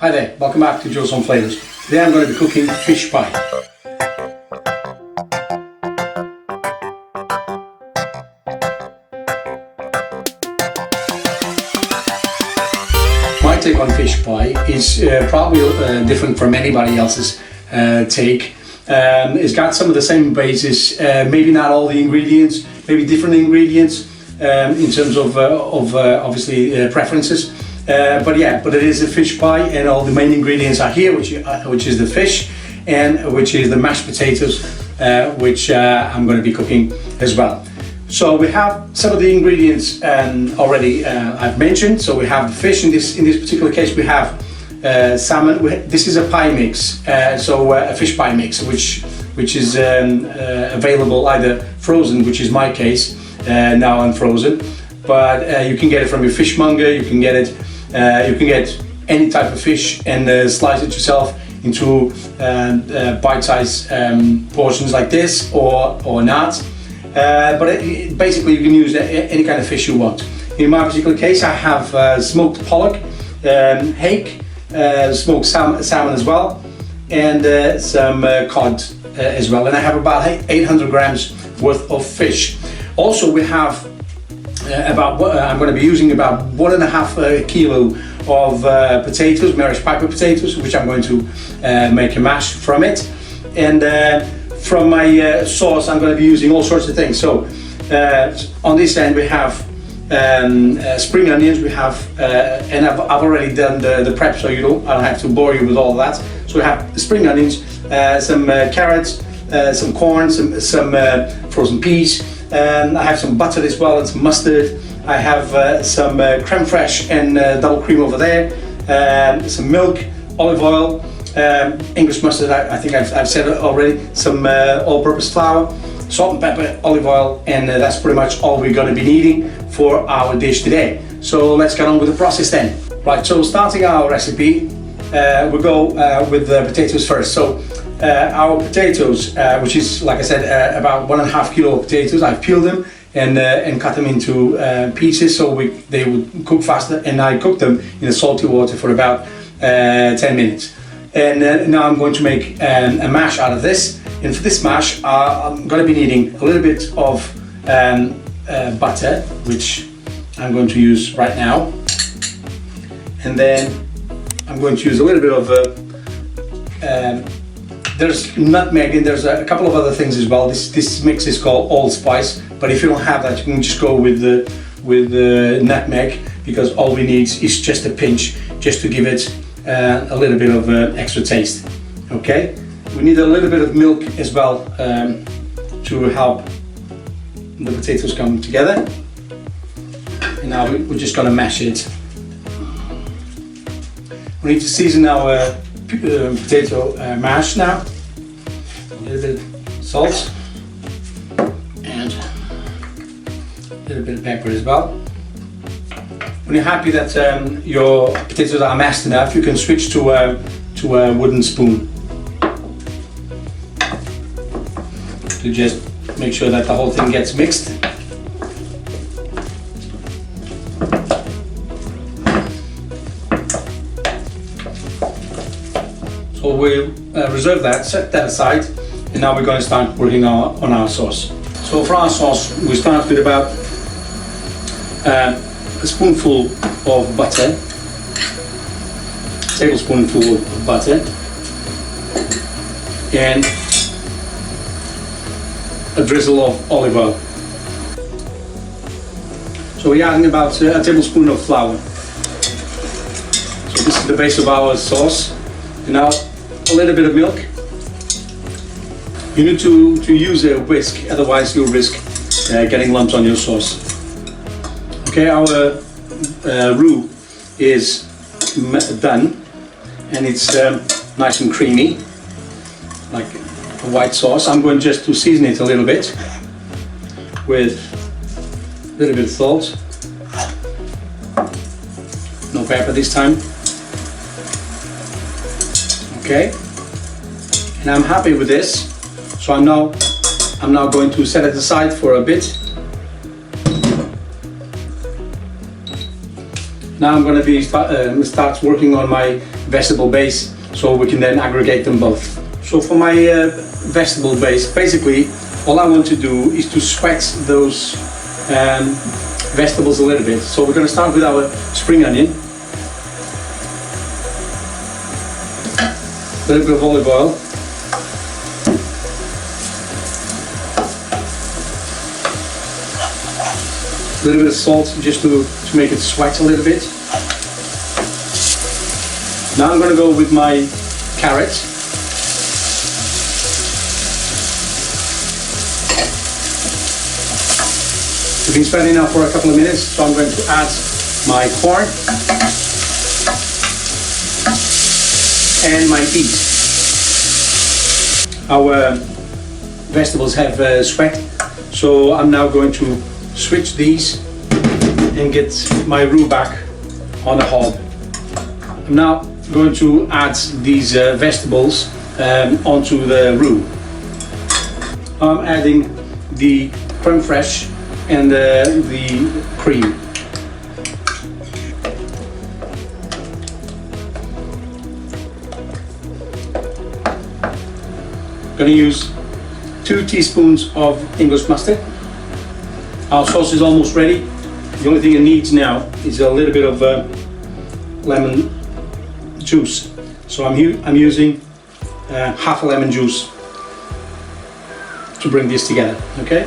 Hi there, welcome back to Joe's Home Flavors. Today I'm going to be cooking fish pie. My take on fish pie is probably different from anybody else's take. It's got some of the same basis, maybe not all the ingredients, maybe different ingredients in terms of obviously preferences. But it is a fish pie, and all the main ingredients are here, which is the fish, and which is the mashed potatoes, which I'm going to be cooking as well. So we have some of the ingredients already I've mentioned. So we have the fish. In this particular case, we have salmon. This is a pie mix, a fish pie mix, which is available either frozen, which is my case now, unfrozen. But you can get it from your fishmonger. You can get it. You can get any type of fish and slice it yourself into bite-sized portions like this, or not. Basically, you can use any kind of fish you want. In my particular case, I have smoked pollock, hake, smoked salmon as well, and some cod as well. And I have about 800 grams worth of fish. Also, we have I'm going to be using about 1.5 kilo of potatoes, Marish Piper potatoes, which I'm going to make a mash from it. And from my sauce, I'm going to be using all sorts of things. So on this end, we have spring onions. We have, and I've already done the prep, so I don't have to bore you with all of that. So we have spring onions, some carrots, some corn, some frozen peas. I have some butter as well, and some mustard. I have some creme fraiche and double cream over there, some milk, olive oil, English mustard, I think I've said it already, some all-purpose flour, salt and pepper, olive oil, and that's pretty much all we're going to be needing for our dish today. So let's get on with the process then. Right, so starting our recipe, we'll go with the potatoes first. So our potatoes, which is, like I said, about 1.5 kilo of potatoes. I've peeled them and cut them into pieces so they would cook faster. And I cooked them in the salty water for about 10 minutes. And now I'm going to make a mash out of this. And for this mash, I'm going to be needing a little bit of butter, which I'm going to use right now. And then I'm going to use a little bit of there's nutmeg, and there's a couple of other things as well. This mix is called allspice, but if you don't have that, you can just go with the nutmeg, because all we need is just a pinch, just to give it a little bit of extra taste. Okay, we need a little bit of milk as well to help the potatoes come together. And now we're just going to mash it. We need to season our potato mash now. A little bit of salt and a little bit of pepper as well. When you're happy that your potatoes are mashed enough, you can switch to a wooden spoon to just make sure that the whole thing gets mixed. So we'll reserve that, set that aside, and now we're going to start working on our sauce. So for our sauce, we start with about a spoonful of butter, tablespoonful of butter, and a drizzle of olive oil. So we're adding about a tablespoon of flour. So this is the base of our sauce. And now a little bit of milk. You need to use a whisk, otherwise you'll risk getting lumps on your sauce. Okay, our roux is done, and it's nice and creamy, like a white sauce. I'm going just to season it a little bit with a little bit of salt, no pepper this time. Okay, and I'm happy with this, so I'm now going to set it aside for a bit. Now I'm going to start working on my vegetable base, so we can then aggregate them both. So for my vegetable base, basically all I want to do is to sweat those vegetables a little bit. So we're going to start with our spring onion, a little bit of olive oil, a little bit of salt just to make it sweat a little bit. Now I'm going to go with my carrot. We've been sweating now for a couple of minutes, so I'm going to add my corn and my beet. Our vegetables have sweat, so I'm now going to switch these and get my roux back on the hob. I'm now going to add these vegetables onto the roux. I'm adding the crème fraîche and the cream. I'm going to use 2 teaspoons of English mustard. Our sauce is almost ready. The only thing it needs now is a little bit of lemon juice. So I'm using half a lemon juice to bring this together. Okay.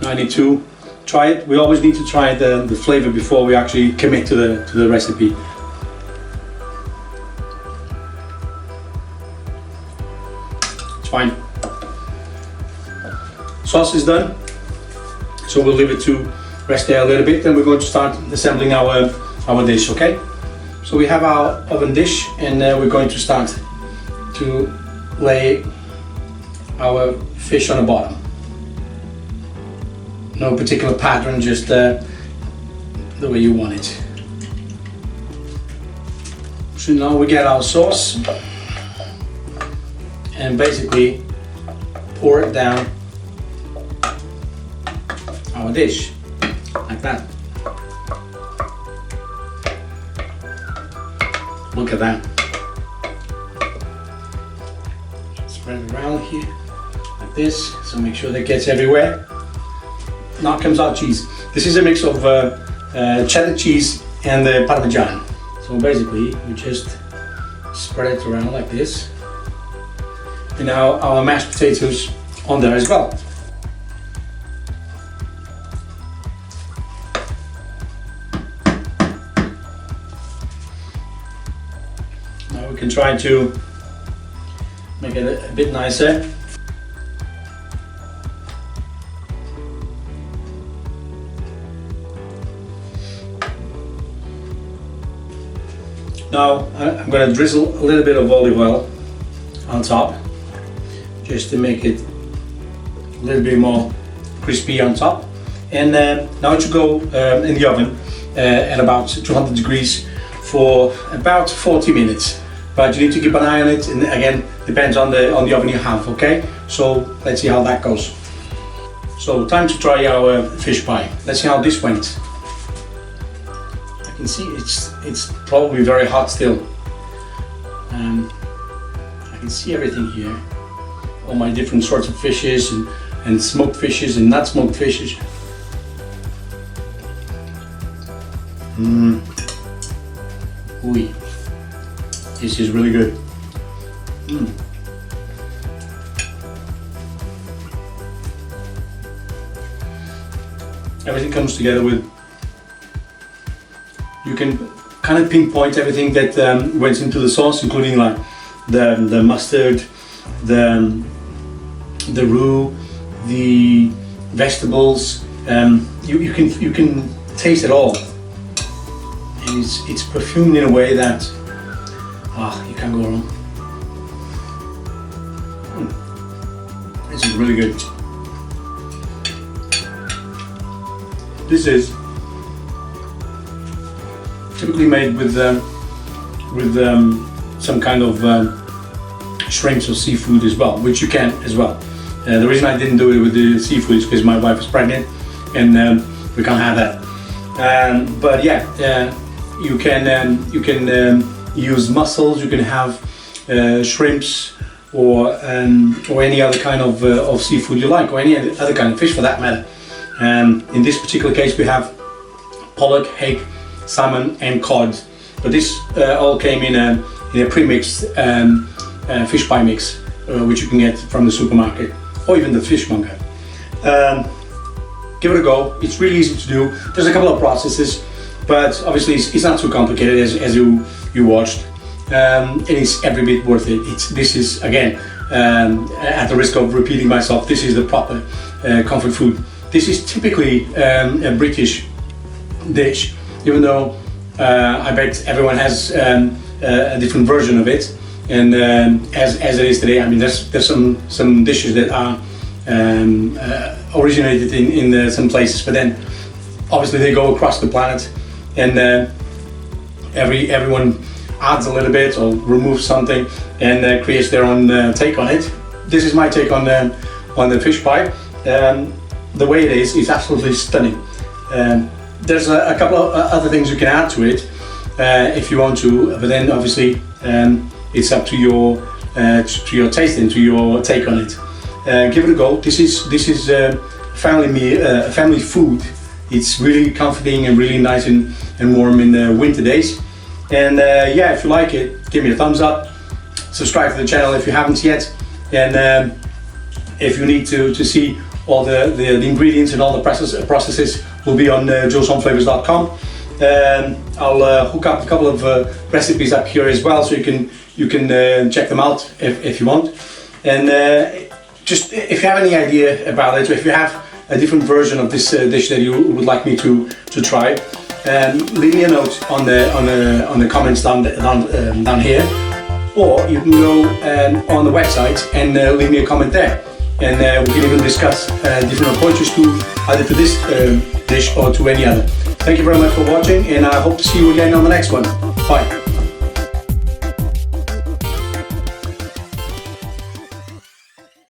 Now I need to try it. We always need to try the flavor before we actually commit to the recipe. It's fine. Sauce is done. So we'll leave it to rest there a little bit, and we're going to start assembling our dish, okay? So we have our oven dish, and we're going to start to lay our fish on the bottom. No particular pattern, just the way you want it. So now we get our sauce and basically pour it down our dish, like that. Look at that. Spread it around here, like this, so make sure that gets everywhere. Now comes our cheese. This is a mix of cheddar cheese and Parmesan. So basically, we just spread it around like this. And now our mashed potatoes on there as well. Now we can try to make it a bit nicer. Now I'm going to drizzle a little bit of olive oil on top, just to make it a little bit more crispy on top. And now it should go in the oven at about 200 degrees for about 40 minutes. But you need to keep an eye on it, and again, depends on the oven you have, okay? So let's see how that goes. So time to try our fish pie. Let's see how this went. I can see it's probably very hot still. I can see everything here. All my different sorts of fishes and smoked fishes and not smoked fishes. Ooh, this is really good. Everything comes together with. You can kind of pinpoint everything that went into the sauce, including like the mustard, the roux, the vegetables. You can taste it all, and it's perfumed in a way that you can't go wrong. This is really good. This is typically made with some kind of shrimps or seafood as well, which you can as well. The reason I didn't do it with the seafood is because my wife is pregnant, and we can't have that. But yeah, you can use mussels. You can have shrimps or any other kind of seafood you like, or any other kind of fish for that matter. In this particular case, we have pollock, hake, salmon, and cod. But this all came in a pre-mixed fish pie mix, which you can get from the supermarket or even the fishmonger. Give it a go. It's really easy to do. There's a couple of processes, but obviously it's not too complicated as you watched. And it's every bit worth it. This is, again, at the risk of repeating myself, this is the proper comfort food. This is typically a British dish, even though I bet everyone has a different version of it. And as it is today, I mean, there's some dishes that are originated in some places, but then obviously they go across the planet, and everyone adds a little bit or removes something and creates their own take on it. This is my take on the fish pie. The way it is absolutely stunning. There's a couple of other things you can add to it if you want to, but then obviously it's up to your taste and to your take on it. Give it a go. This is family food. It's really comforting and really nice and warm in the winter days. And yeah, if you like it, give me a thumbs up. Subscribe to the channel if you haven't yet. And if you need to see all the ingredients and all the processes, will be on joeshomeflavors.com. I'll hook up a couple of recipes up here as well, so you can check them out if you want. And just if you have any idea about it, or if you have a different version of this dish that you would like me to try, leave me a note on the comments down here, or you can go on the website and leave me a comment there, and we can even discuss different approaches to either to this dish or to any other. Thank you very much for watching, and I hope to see you again on the next one. Bye.